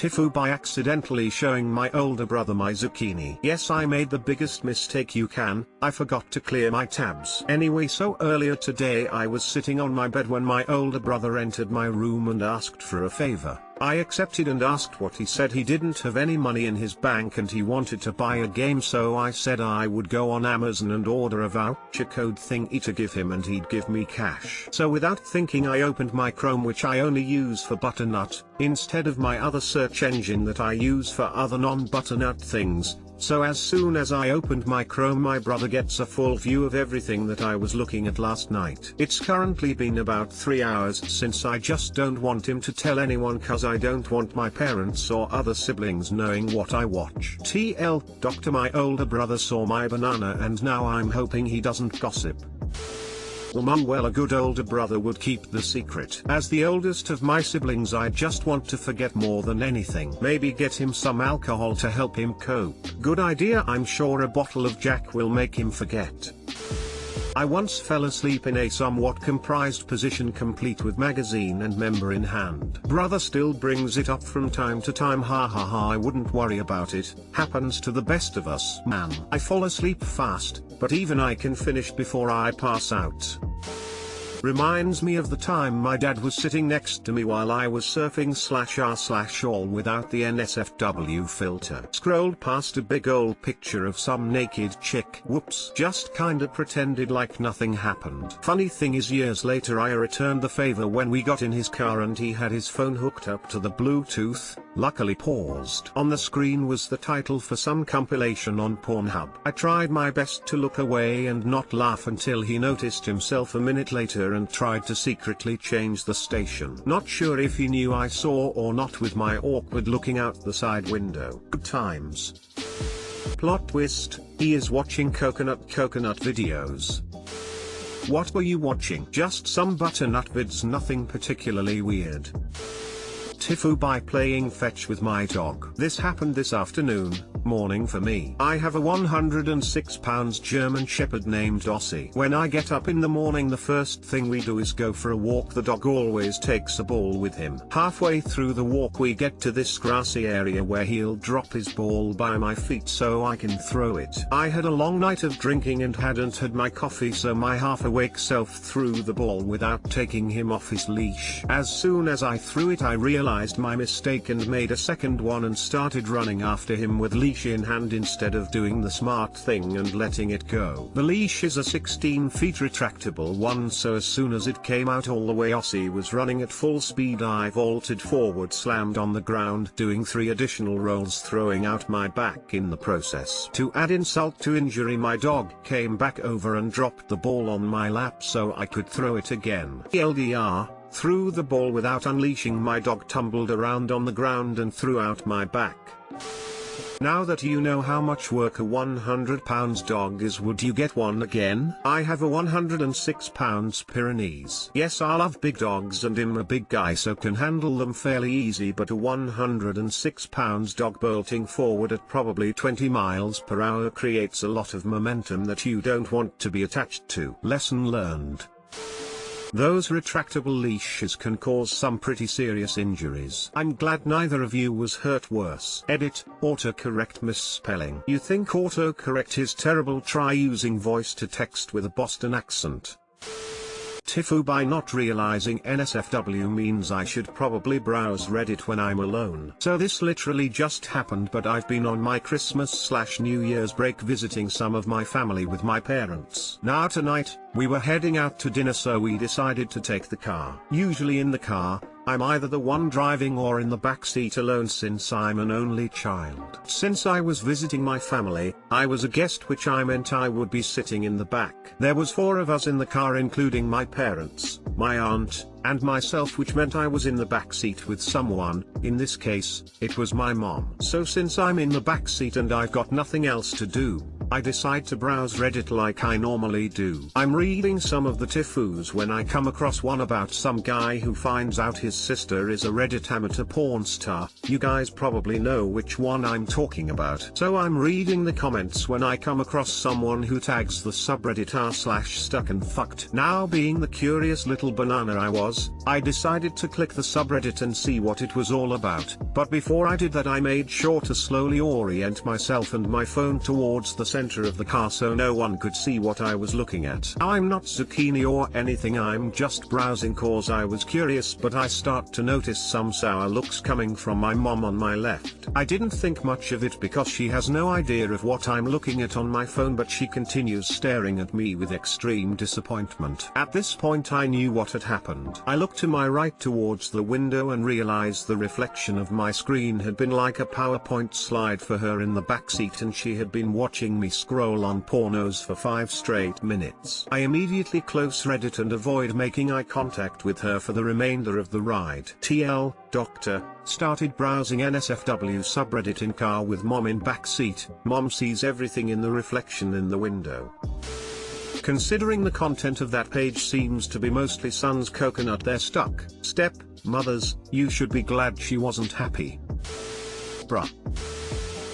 TIFU by accidentally showing my older brother my zucchini. Yes, I made the biggest mistake you can, I forgot to clear my tabs. Anyway, so earlier today I was sitting on my bed when my older brother entered my room and asked for a favor. I accepted and asked what he said. He didn't have any money in his bank and he wanted to buy a game, so I said I would go on Amazon and order a voucher code thingy to give him and he'd give me cash. So without thinking I opened my Chrome, which I only use for butternut, instead of my other search engine that I use for other non-butternut things. So as soon as I opened my Chrome, my brother gets a full view of everything that I was looking at last night. It's currently been about 3 hours since. I just don't want him to tell anyone cause I don't want my parents or other siblings knowing what I watch. Doctor, my older brother saw my banana and now I'm hoping he doesn't gossip. Well, a good older brother would keep the secret. As the oldest of my siblings, I just want to forget more than anything. Maybe get him some alcohol to help him cope. Good idea, I'm sure a bottle of Jack will make him forget. I once fell asleep in a somewhat comprised position, complete with magazine and member in hand. Brother still brings it up from time to time, ha ha ha. I wouldn't worry about it, happens to the best of us. Man, I fall asleep fast, but even I can finish before I pass out. Reminds me of the time my dad was sitting next to me while I was surfing/all without the NSFW filter. Scrolled past a big old picture of some naked chick. Whoops, just kinda pretended like nothing happened. Funny thing is, years later I returned the favor when we got in his car and he had his phone hooked up to the Bluetooth, luckily paused. On the screen was the title for some compilation on Pornhub. I tried my best to look away and not laugh until he noticed himself a minute later and tried to secretly change the station. Not sure if he knew I saw or not with my awkward looking out the side window. Good times. Plot twist, he is watching coconut videos. What were you watching? Just some butternut vids, nothing particularly weird. TIFU by playing fetch with my dog. This happened this morning for me. I have a 106 pounds German Shepherd named Ossie. When I get up in the morning, the first thing we do is go for a walk. The dog always takes a ball with him. Halfway through the walk we get to this grassy area where he'll drop his ball by my feet so I can throw it. I had a long night of drinking and hadn't had my coffee, so my half-awake self threw the ball without taking him off his leash. As soon as I threw it, I realized my mistake and made a second one and started running after him with leash in hand instead of doing the smart thing and letting it go. The leash is a 16 feet retractable one, so as soon as it came out all the way, Ossie was running at full speed. I vaulted forward, slammed on the ground, doing 3 additional rolls, throwing out my back in the process. To add insult to injury, my dog came back over and dropped the ball on my lap so I could throw it again. LDR, threw the ball without unleashing. My dog tumbled around on the ground and threw out my back. Now that you know how much work a 100 pounds dog is, would you get one again? I have a 106 pounds Pyrenees. Yes, I love big dogs and I'm a big guy so can handle them fairly easy, but a 106 pounds dog bolting forward at probably 20 miles per hour creates a lot of momentum that you don't want to be attached to. Lesson learned. Those retractable leashes can cause some pretty serious injuries. I'm glad neither of you was hurt worse. Edit, autocorrect misspelling. You think autocorrect is terrible? Try using voice to text with a Boston accent. TIFU by not realizing NSFW means I should probably browse Reddit when I'm alone. So this literally just happened, but I've been on my Christmas/New Year's break visiting some of my family with my parents. Now tonight, we were heading out to dinner, so we decided to take the car. Usually in the car, I'm either the one driving or in the back seat alone since I'm an only child. Since I was visiting my family, I was a guest, which I meant I would be sitting in the back. There was 4 of us in the car including my parents, my aunt, and myself, which meant I was in the back seat with someone. In this case, it was my mom. So since I'm in the back seat and I've got nothing else to do, I decide to browse Reddit like I normally do. I'm reading some of the TIFUs when I come across one about some guy who finds out his sister is a Reddit amateur porn star. You guys probably know which one I'm talking about. So I'm reading the comments when I come across someone who tags the subreddit r/stuckandfucked. Now, being the curious little banana I decided to click the subreddit and see what it was all about. But before I did that, I made sure to slowly orient myself and my phone towards the center of the car so no one could see what I was looking at. Now, I'm not zucchini or anything, I'm just browsing cause I was curious, but I start to notice some sour looks coming from my mom on my left. I didn't think much of it because she has no idea of what I'm looking at on my phone, but she continues staring at me with extreme disappointment. At this point I knew what had happened. I looked to my right towards the window and realized the reflection of my screen had been like a PowerPoint slide for her in the backseat, and she had been watching me scroll on pornos for 5 straight minutes. I immediately close Reddit and avoid making eye contact with her for the remainder of the ride. TL, Doctor, started browsing NSFW subreddit in car with mom in backseat. Mom sees everything in the reflection in the window. Considering the content of that page seems to be mostly sons coconut, they're stuck. Step, mothers, you should be glad she wasn't happy. Bruh.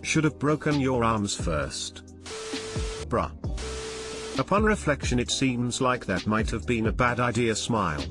Should have broken your arms first. Bruh. Upon reflection it seems like that might have been a bad idea. Smile.